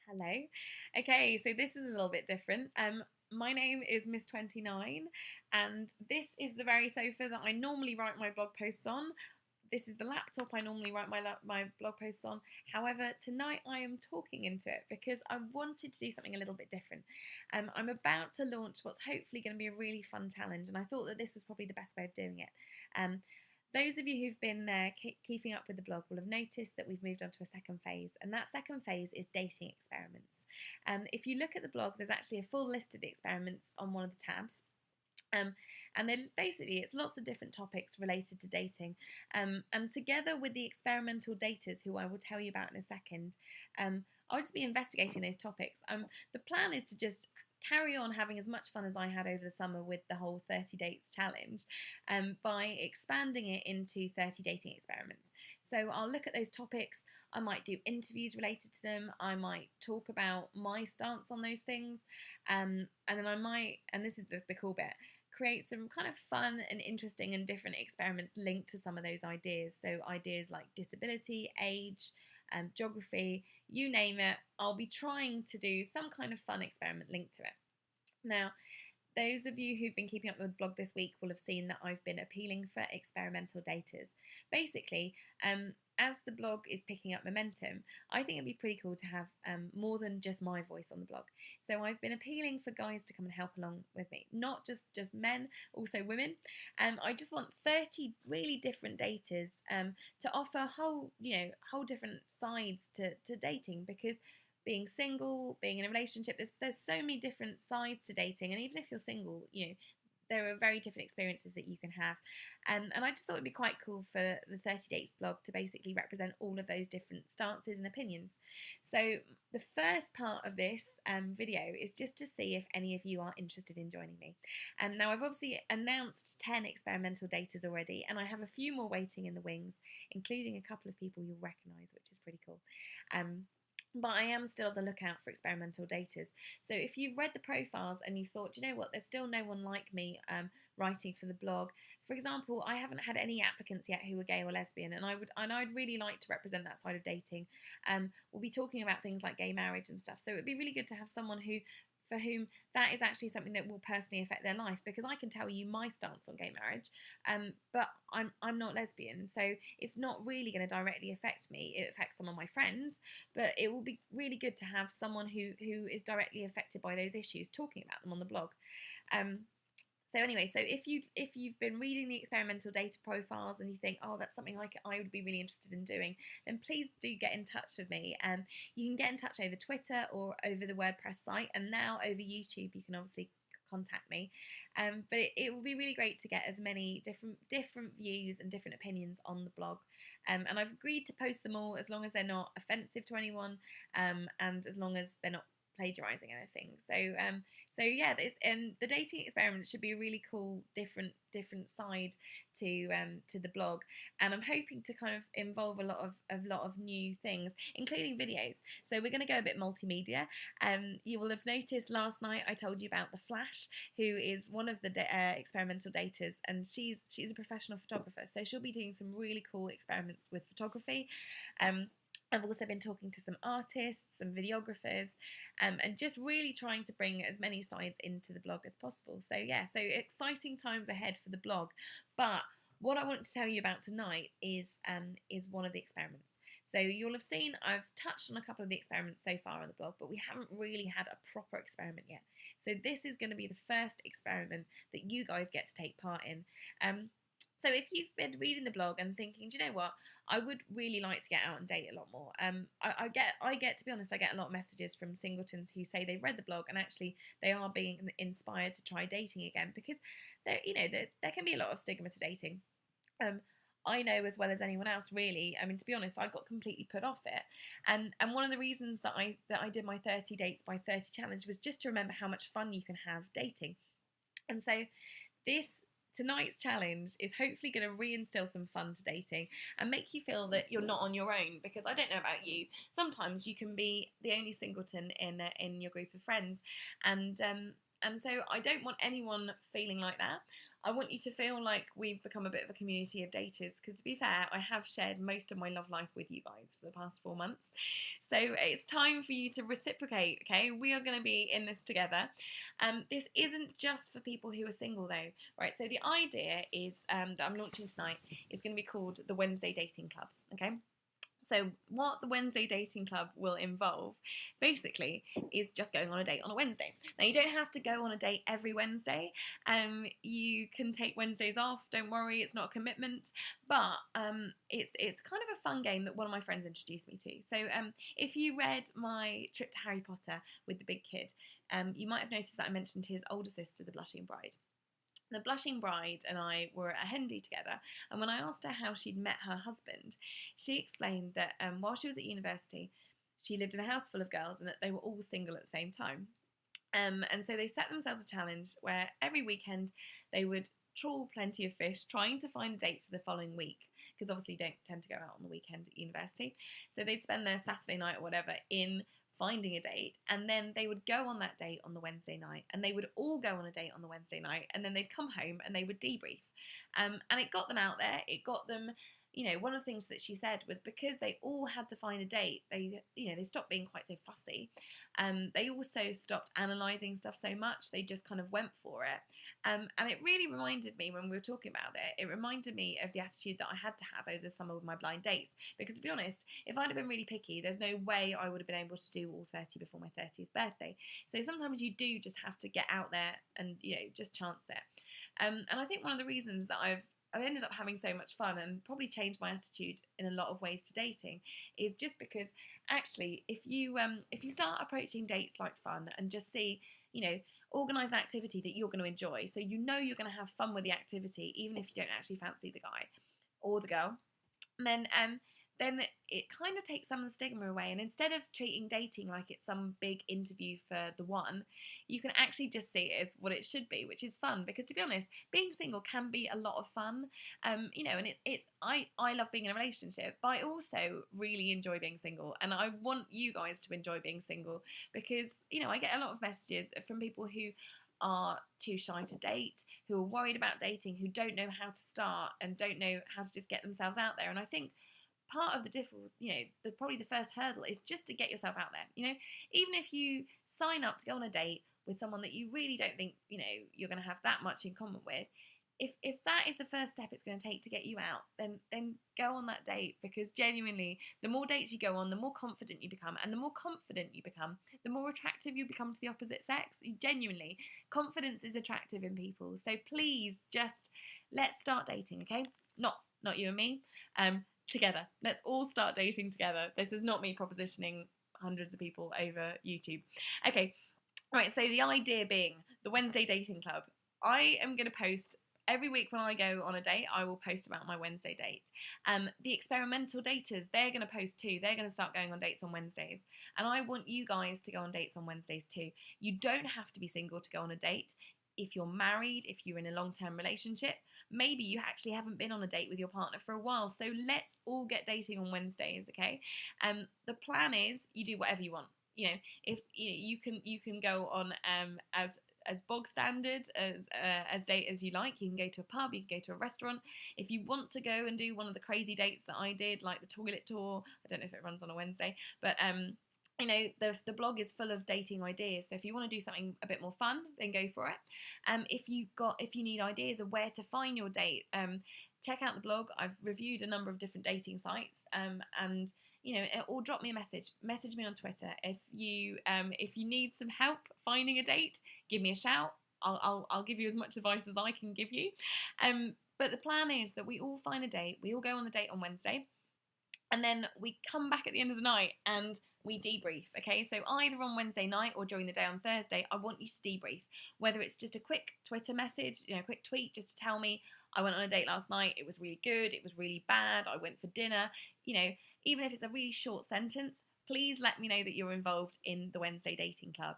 Hello. Okay, so this is a little bit different. My name is Miss 29, and this is the very sofa that I normally write my blog posts on. This is the laptop I normally write my blog posts on. However, tonight I am talking into it because I wanted to do something a little bit different. I'm about to launch what's hopefully going to be a really fun challenge, and I thought that this was probably the best way of doing it. Um, those of you who've been keeping up with the blog will have noticed that we've moved on to a second phase, and that second phase is dating experiments. If you look at the blog, there's actually a full list of the experiments on one of the tabs. And then basically it's lots of different topics related to dating, and together with the experimental daters, who I will tell you about in a second, I'll just be investigating those topics. The plan is to just carry on having as much fun as I had over the summer with the whole 30 dates challenge, by expanding it into 30 dating experiments. So I'll look at those topics, I might do interviews related to them, I might talk about my stance on those things, and then I might, and this is the cool bit, create some kind of fun and interesting and different experiments linked to some of those ideas. So ideas like disability, age, geography, you name it, I'll be trying to do some kind of fun experiment linked to it. Now, those of you who've been keeping up with the blog this week will have seen that I've been appealing for experimental daters. Basically, as the blog is picking up momentum, I think it'd be pretty cool to have more than just my voice on the blog. So I've been appealing for guys to come and help along with me, not just men, also women. I just want 30 really different daters to offer whole different sides to dating, because being single, being in a relationship, there's so many different sides to dating, and even if you're single, there are very different experiences that you can have. And I just thought it'd be quite cool for the 30 Dates blog to basically represent all of those different stances and opinions. So the first part of this video is just to see if any of you are interested in joining me. Now I've obviously announced 10 experimental daters already, and I have a few more waiting in the wings, including a couple of people you'll recognise, which is pretty cool. But I am still on the lookout for experimental daters. So if you've read the profiles and you thought, you know what, there's still no one like me writing for the blog. For example, I haven't had any applicants yet who are gay or lesbian, and I'd really like to represent that side of dating. We'll be talking about things like gay marriage and stuff. So it'd be really good to have someone for whom that is actually something that will personally affect their life, because I can tell you my stance on gay marriage, but I'm not lesbian, so it's not really going to directly affect me. It affects some of my friends, but it will be really good to have someone who is directly affected by those issues talking about them on the blog. So anyway, so if you've been reading the experimental data profiles and you think, oh, that's something I would be really interested in doing, then please do get in touch with me. You can get in touch over Twitter or over the WordPress site, and now over YouTube you can obviously contact me. But it will be really great to get as many different views and different opinions on the blog. And I've agreed to post them all as long as they're not offensive to anyone, and as long as they're not plagiarizing anything. So yeah, the dating experiment should be a really cool different side to the blog, and I'm hoping to kind of involve a lot of new things, including videos. So we're going to go a bit multimedia. You will have noticed last night I told you about the Flash, who is one of the experimental daters, and she's a professional photographer, so she'll be doing some really cool experiments with photography. I've also been talking to some artists, some videographers, and just really trying to bring as many sides into the blog as possible. So yeah, so exciting times ahead for the blog. But what I want to tell you about tonight is one of the experiments. So you'll have seen I've touched on a couple of the experiments so far on the blog, but we haven't really had a proper experiment yet. So this is going to be the first experiment that you guys get to take part in. So if you've been reading the blog and thinking, do you know what, I would really like to get out and date a lot more. I get, to be honest, I get a lot of messages from singletons who say they've read the blog and actually they are being inspired to try dating again, because there can be a lot of stigma to dating. I know as well as anyone else, really. I mean, to be honest, I got completely put off it, and one of the reasons that I did my 30 dates by 30 challenge was just to remember how much fun you can have dating. And so tonight's challenge is hopefully going to reinstill some fun to dating and make you feel that you're not on your own, because I don't know about you, sometimes you can be the only singleton in your group of friends, and so I don't want anyone feeling like that. I want you to feel like we've become a bit of a community of daters, because to be fair, I have shared most of my love life with you guys for the past 4 months. So it's time for you to reciprocate, okay? We are going to be in this together. This isn't just for people who are single though, right? So the idea is that I'm launching tonight is going to be called the Wednesday Dating Club, okay? So what the Wednesday Dating Club will involve, basically, is just going on a date on a Wednesday. Now, you don't have to go on a date every Wednesday. You can take Wednesdays off. Don't worry, it's not a commitment. But it's kind of a fun game that one of my friends introduced me to. So if you read my trip to Harry Potter with the big kid, you might have noticed that I mentioned his older sister, the Blushing Bride. The Blushing Bride and I were at a hen do together, and when I asked her how she'd met her husband, she explained that while she was at university, she lived in a house full of girls and that they were all single at the same time. And so they set themselves a challenge where every weekend they would trawl plenty of fish, trying to find a date for the following week, because obviously you don't tend to go out on the weekend at university. So they'd spend their Saturday night or whatever in finding a date, and then they would go on that date on the Wednesday night, and they would all go on a date on the Wednesday night, and then they'd come home and they would debrief. And it got them out there. It got them, one of the things that she said was because they all had to find a date, they stopped being quite so fussy. They also stopped analysing stuff so much. They just kind of went for it. And it really reminded me, when we were talking about it, it reminded me of the attitude that I had to have over the summer with my blind dates. Because to be honest, if I'd have been really picky, there's no way I would have been able to do all 30 before my 30th birthday. So sometimes you do just have to get out there and, just chance it. And I think one of the reasons that I've ended up having so much fun and probably changed my attitude in a lot of ways to dating is just because actually if you start approaching dates like fun and just see, organise an activity that you're going to enjoy, so you're going to have fun with the activity even if you don't actually fancy the guy or the girl, then it kind of takes some of the stigma away. And instead of treating dating like it's some big interview for the one, you can actually just see it as what it should be, which is fun. Because to be honest, being single can be a lot of fun, and I love being in a relationship, but I also really enjoy being single, and I want you guys to enjoy being single, because I get a lot of messages from people who are too shy to date, who are worried about dating, who don't know how to start and don't know how to just get themselves out there. And I think part of the probably the first hurdle is just to get yourself out there. Even if you sign up to go on a date with someone that you really don't think, you're going to have that much in common with, if that is the first step it's going to take to get you out, then go on that date. Because genuinely, the more dates you go on, the more confident you become, and the more confident you become, the more attractive you become to the opposite sex. Genuinely, confidence is attractive in people. So please, just let's start dating, okay? Not you and me. Together. Let's all start dating together. This is not me propositioning hundreds of people over YouTube. Okay, right, so the idea being the Wednesday Dating Club. I am going to post every week when I go on a date. I will post about my Wednesday date. The experimental daters, they're going to post too. They're going to start going on dates on Wednesdays. And I want you guys to go on dates on Wednesdays too. You don't have to be single to go on a date. If you're married, if you're in a long-term relationship, maybe you actually haven't been on a date with your partner for a while. So let's all get dating on Wednesdays, okay? The plan is you do whatever you want. If you can go on as bog standard as date as you like. You can go to a pub, you can go to a restaurant. If you want to go and do one of the crazy dates that I did, like the toilet tour, I don't know if it runs on a Wednesday, but the blog is full of dating ideas. So if you want to do something a bit more fun, then go for it. If you need ideas of where to find your date, check out the blog. I've reviewed a number of different dating sites, and or drop me a message. Message me on Twitter if you need some help finding a date. Give me a shout. I'll give you as much advice as I can give you. But the plan is that we all find a date. We all go on the date on Wednesday, and then we come back at the end of the night and we debrief, okay? So either on Wednesday night or during the day on Thursday, I want you to debrief. Whether it's just a quick Twitter message, a quick tweet just to tell me, I went on a date last night, it was really good, it was really bad, I went for dinner. Even if it's a really short sentence, please let me know that you're involved in the Wednesday Dating Club.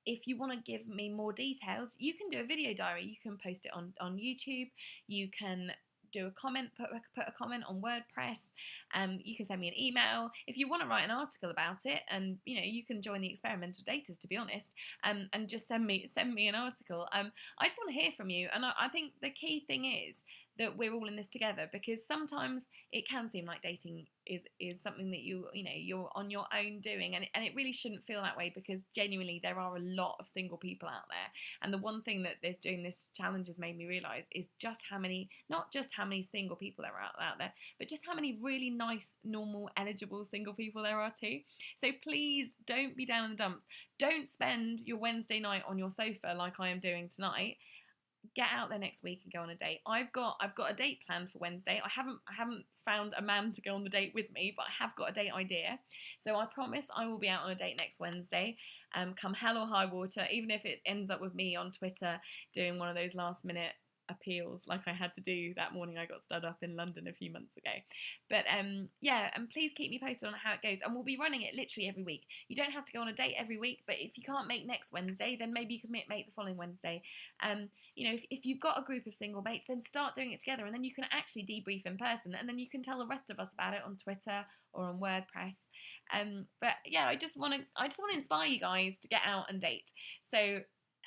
If you want to give me more details, you can do a video diary. You can post it on YouTube. You can do a comment, put a comment on WordPress. You can send me an email if you want to write an article about it, and you can join the experimental daters, to be honest, and just send me an article. I just want to hear from you, and I think the key thing is that we're all in this together, because sometimes it can seem like dating is something that you're on your own doing, and it really shouldn't feel that way, because genuinely there are a lot of single people out there. And the one thing that doing this challenge has made me realise is just not just how many single people there are out there, but just how many really nice, normal, eligible single people there are too. So please don't be down in the dumps. Don't spend your Wednesday night on your sofa like I am doing tonight. Get out there next week and go on a date. I've got a date planned for Wednesday. I haven't found a man to go on the date with me, but I have got a date idea. So I promise I will be out on a date next Wednesday, come hell or high water, even if it ends up with me on Twitter doing one of those last minute appeals like I had to do that morning I got stood up in London a few months ago. But yeah, and please keep me posted on how it goes, and we'll be running it literally every week. You don't have to go on a date every week, but if you can't make next Wednesday, then maybe you can make the following Wednesday. If you've got a group of single mates, then start doing it together, and then you can actually debrief in person, and then you can tell the rest of us about it on Twitter or on WordPress. But yeah, I just want to inspire you guys to get out and date. So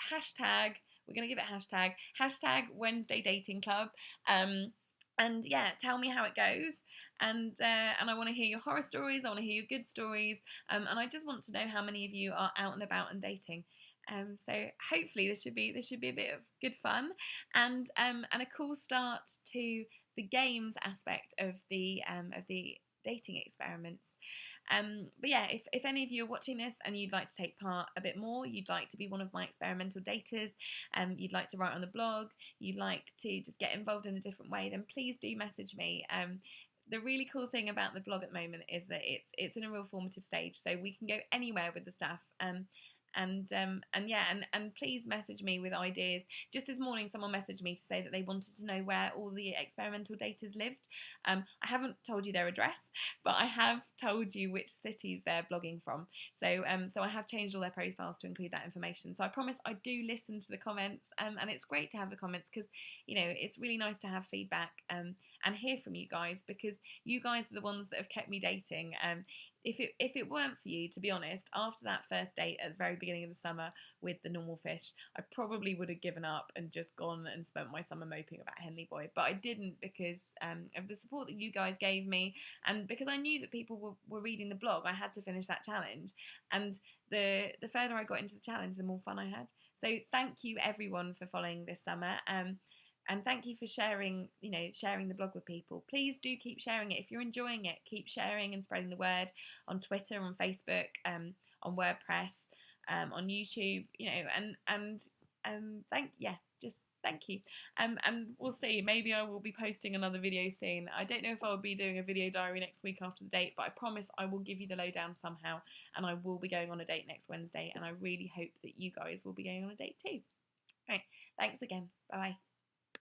hashtag, we're going to give it hashtag Wednesday Dating Club. And yeah, tell me how it goes, and I want to hear your horror stories. I want to hear your good stories, and I just want to know how many of you are out and about and dating. So hopefully this should be a bit of good fun, and a cool start to the games aspect of the dating experiments. But yeah, if any of you are watching this and you'd like to take part a bit more, you'd like to be one of my experimental daters, you'd like to write on the blog, you'd like to just get involved in a different way, then please do message me. The really cool thing about the blog at the moment is that it's in a real formative stage, so we can go anywhere with the stuff. And please message me with ideas. Just this morning someone messaged me to say that they wanted to know where all the experimental daters lived. I haven't told you their address, but I have told you which cities they're blogging from. So I have changed all their profiles to include that information. So I promise I do listen to the comments, and it's great to have the comments, because it's really nice to have feedback and hear from you guys, because you guys are the ones that have kept me dating. If it weren't for you, to be honest, after that first date at the very beginning of the summer with the normal fish, I probably would have given up and just gone and spent my summer moping about Henley Boy. But I didn't, because of the support that you guys gave me, and because I knew that people were reading the blog. I had to finish that challenge, and the further I got into the challenge, the more fun I had. So thank you everyone for following this summer. And thank you for sharing the blog with people. Please do keep sharing it. If you're enjoying it, keep sharing and spreading the word on Twitter, on Facebook, on WordPress, on YouTube, and thank you. And we'll see. Maybe I will be posting another video soon. I don't know if I'll be doing a video diary next week after the date, but I promise I will give you the lowdown somehow, and I will be going on a date next Wednesday, and I really hope that you guys will be going on a date too. Right, thanks again. Bye.